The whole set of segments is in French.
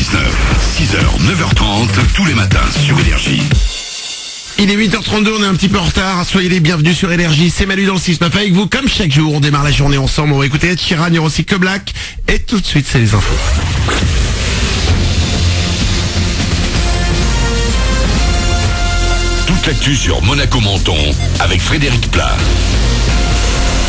6h, 9h30, tous les matins sur Énergie. Il est 8h32, on est un petit peu en retard. Soyez les bienvenus sur Énergie. C'est Manu dans le 6-9 avec vous. Comme chaque jour, on démarre la journée ensemble. On va écouter Ed Sheeran, il y aura aussi Que Black. Et tout de suite, c'est les infos. Toute l'actu sur Monaco Menton avec Frédéric Plat.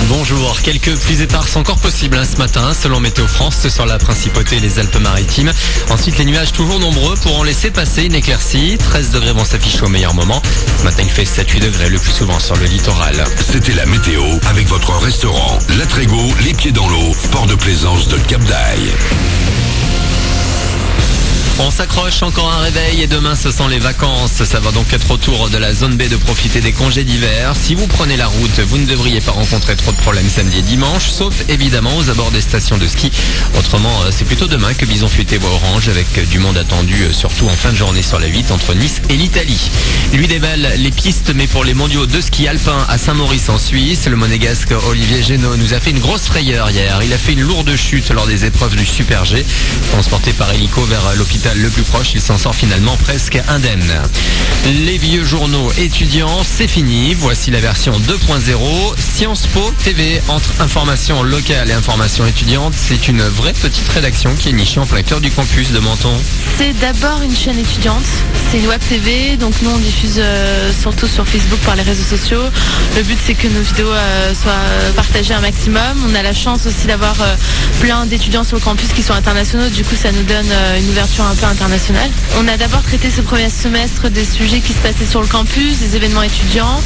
Bonjour, quelques pluies éparses encore possibles ce matin, selon Météo France, sur la Principauté et les Alpes-Maritimes. Ensuite, les nuages toujours nombreux pourront laisser passer une éclaircie. 13 degrés vont s'afficher au meilleur moment. Ce matin, il fait 7-8 degrés le plus souvent sur le littoral. C'était la météo avec votre restaurant La Trégo, les pieds dans l'eau, port de plaisance de Cap d'Aille. On s'accroche, encore un réveil et demain ce sont les vacances. Ça va donc être au tour de la zone B de profiter des congés d'hiver. Si vous prenez la route, vous ne devriez pas rencontrer trop de problèmes samedi et dimanche, sauf évidemment aux abords des stations de ski. Autrement, c'est plutôt demain que Bison Futé voit orange avec du monde attendu, surtout en fin de journée sur la 8 entre Nice et l'Italie. Lui déballe les pistes, mais pour les mondiaux de ski alpin à Saint-Maurice en Suisse, le monégasque Olivier Génaud nous a fait une grosse frayeur hier. Il a fait une lourde chute lors des épreuves du Super G. Transporté par hélico vers l'hôpital le plus proche, il s'en sort finalement presque indemne. Les vieux journaux étudiants, c'est fini. Voici la version 2.0. Sciences Po TV, entre information locale et information étudiante, c'est une vraie petite rédaction qui est nichée en plein cœur du campus de Menton. C'est d'abord une chaîne étudiante, c'est une web TV, donc nous on diffuse surtout sur Facebook par les réseaux sociaux. Le but c'est que nos vidéos soient partagées un maximum. On a la chance aussi d'avoir plein d'étudiants sur le campus qui sont internationaux, du coup ça nous donne une ouverture un peu internationale. On a d'abord traité ce premier semestre des sujets qui se passaient sur le campus, des événements étudiants,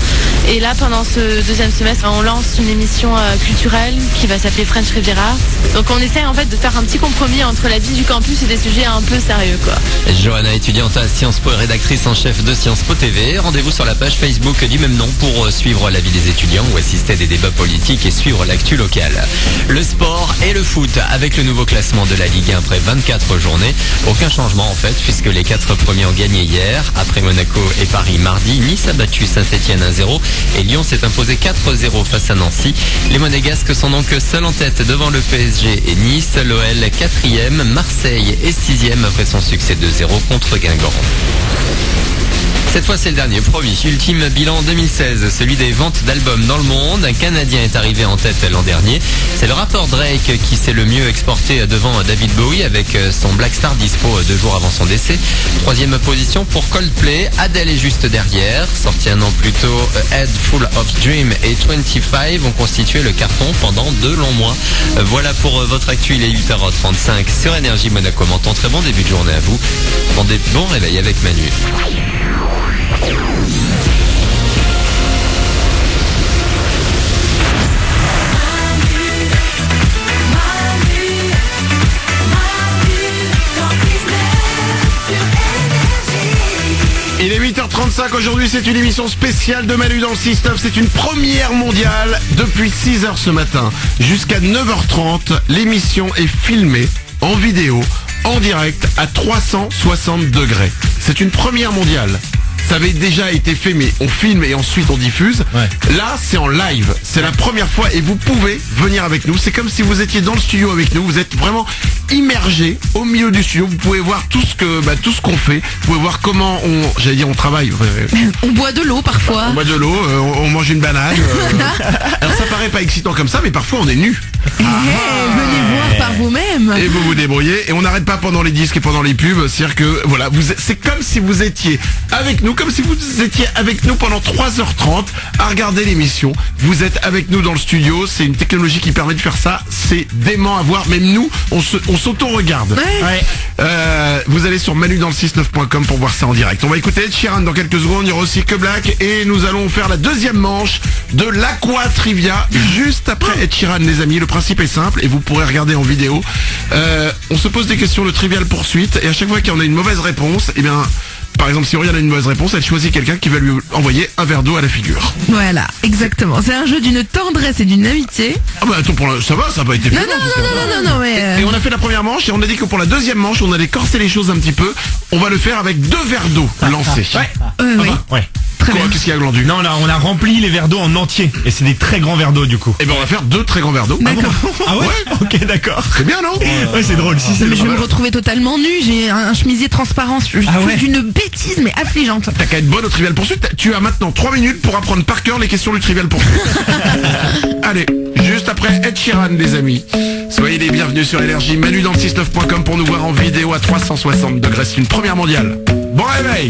et là pendant ce deuxième semestre on lance une émission culturelle qui va s'appeler French Riviera. Donc on essaie en fait de faire un petit compromis entre la vie du campus et des sujets un peu sérieux quoi. Johanna, étudiante à Sciences Po et rédactrice en chef de Sciences Po TV. Rendez-vous sur la page Facebook du même nom pour suivre la vie des étudiants ou assister à des débats politiques et suivre l'actu locale. Le sport et le foot avec le nouveau classement de la Ligue 1 après 24 journées. Aucun changement en fait puisque les 4 premiers ont gagné hier. Après Monaco et Paris mardi, Nice a battu Saint-Etienne 1-0 et Lyon s'est imposé 4-0 face à Nancy. Les Monégasques sont donc seuls en tête devant le PSG et Nice. L'OL 4e, Marseille est 6e après son succès 2-0 contre Guingamp. Cette fois c'est le dernier, promis. Ultime bilan 2016, celui des ventes d'albums dans le monde. Un Canadien est arrivé en tête l'an dernier. C'est le rappeur Drake qui s'est le mieux exporté devant David Bowie avec son Black Star dispo 2 jours avant son décès. 3e position pour Coldplay. Adele est juste derrière. Sorti un an plus tôt, Head Full of Dream et 25 ont constitué le carton pendant 2 longs mois. Voilà pour votre actu, il est 8h35 sur Énergie Monaco Menton. Très bon début de journée à vous. Bon réveil avec Manu. Il est 8h35, aujourd'hui c'est une émission spéciale de Manu dans le 6-9, c'est une première mondiale depuis 6h ce matin. Jusqu'à 9h30, l'émission est filmée en vidéo, en direct, à 360 degrés. C'est une première mondiale. Ça avait déjà été fait, mais on filme et ensuite on diffuse. Ouais. Là, c'est en live. C'est la première fois et vous pouvez venir avec nous. C'est comme si vous étiez dans le studio avec nous. Vous êtes vraiment immergé au milieu du studio. Vous pouvez voir tout ce qu'on fait. Vous pouvez voir comment on travaille. On boit de l'eau parfois. On boit de l'eau, on mange une banane. Alors ça paraît pas excitant comme ça, mais parfois on est nus. Venez voir par vous-même. Et vous vous débrouillez. Et on n'arrête pas pendant les disques et pendant les pubs. C'est-à-dire que voilà, c'est comme si vous étiez avec nous, comme si vous étiez avec nous pendant 3h30 à regarder l'émission. Vous êtes avec nous dans le studio. C'est une technologie qui permet de faire ça. C'est dément à voir. Même nous, on s'auto-regarde. Ouais. Vous allez sur manudansle69.com pour voir ça en direct. On va écouter Ed Sheeran dans quelques secondes. Il y aura aussi Que Black. Et nous allons faire la deuxième manche de l'Aqua Trivia juste après Ed Sheeran, les amis. Le principe est simple et vous pourrez regarder en vidéo. On se pose des questions de Trivial Poursuite et à chaque fois qu'il y en a une mauvaise réponse, eh bien, par exemple, si Oriane a une mauvaise réponse, elle choisit quelqu'un qui va lui envoyer un verre d'eau à la figure. Voilà, exactement. C'est un jeu d'une tendresse et d'une amitié. Ah bah attends, ça va, ça n'a pas été fait. Non, mais... Et on a fait la première manche et on a dit que pour la deuxième manche, on allait corser les choses un petit peu. On va le faire avec 2 verres d'eau lancés. Oui. Très bien. Qu'est-ce qu'il y a, Glandu? Non, là, on a rempli les verres d'eau en entier. Et c'est des très grands verres d'eau, du coup. Eh ben, on va faire 2 très grands verres d'eau. D'accord. Ah ouais? Ok, d'accord. C'est bien, non? Ouais, c'est drôle. Si, c'est Mais je vais drôle. me retrouver totalement nue. J'ai un chemisier transparent. Je Ah ouais. suis d'une bêtise, mais affligeante. T'as qu'à être bonne au Trivial Pursuit. Tu as maintenant 3 minutes pour apprendre par cœur les questions du Trivial Pursuit. Allez, juste après Ed Sheeran, les amis. Soyez les bienvenus sur Énergie. Manu dans le 69.com pour nous voir en vidéo à 360 degrés. C'est une première mondiale. Bon réveil!